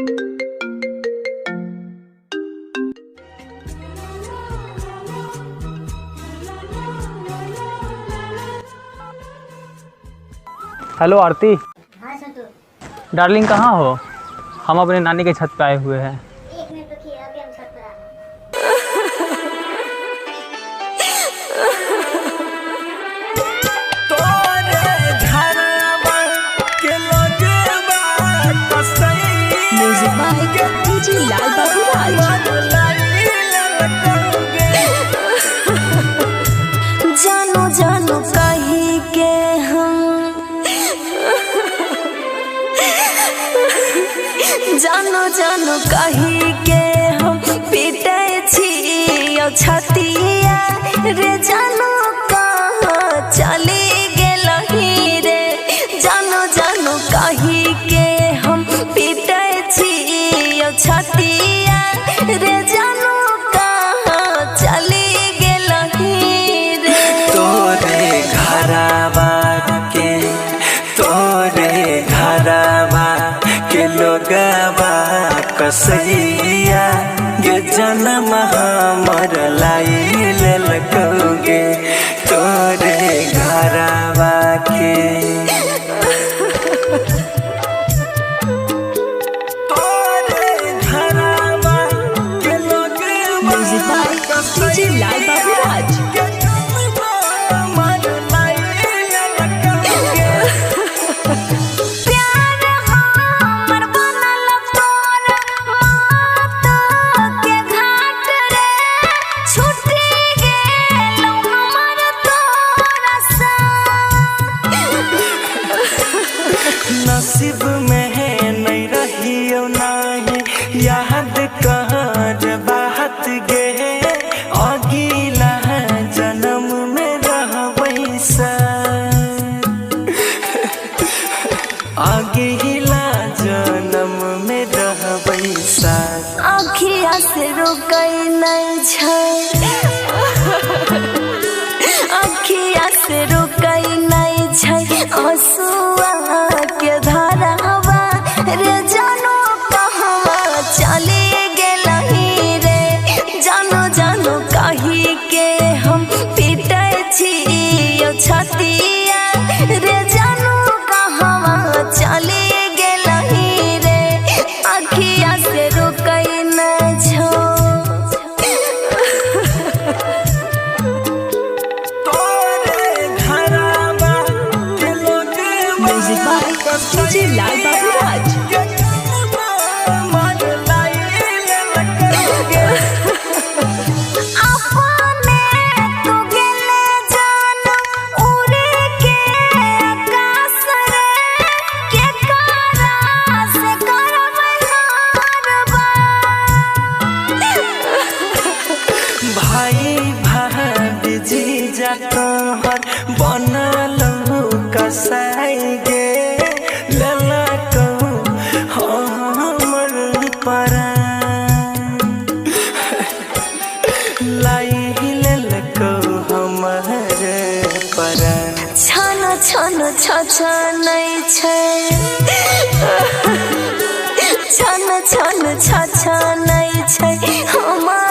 Hello आरती। हाँ छोटू। Darling कहाँ हो? हम अपने नानी के छत पे आए हुए हैं। एक मिनट रुकिए, अभी हम छत पर आ रहे हैं। म्यूजिक बाय डीजे लाल बाबू राज। जानो जानो कही के जानो जानो कही के हम पीटे छी छतिया रे। जानो कहाँ चली गेलही रे। जानो जानो कही के हम पीटे छी छतिया रे। जानो कहाँ चली गेलही रे। तोरे घरवा के लोगवा कसैया गे जन्म हमर लाई ललकोगे। तोरे घरवा के म्यूजिक बाय डीजे लाल बाबू राज। नसीब में है नहीं रहियो नाही याद कहर बात गे। अगिला जन्म में रहबै सा अगिला जन्म में रहबै सा। आँखिया से रुकै नहीं छै। आँखिया से रुकै नहीं छै आंसुआ के धारावा रे। जानो कहवा चली गेलही रे। जानो जानो कही के हम पीटे छी छतिया रे। जानो कहवा चली गेलही रे। आँखिया से रुकै नहीं छौ। म्यूजिक बाय डीजे लाल बाबू राज। अपने तू गेले जान उड़े के आकाश रे। के करा से करबै हारबा। भाई भाभी जीजा तोहर बनल कसाई गे। लला कहू हमर परान लाई ललको हमर परान। छन छन छछनै छै। छन छन छछनै छै हमार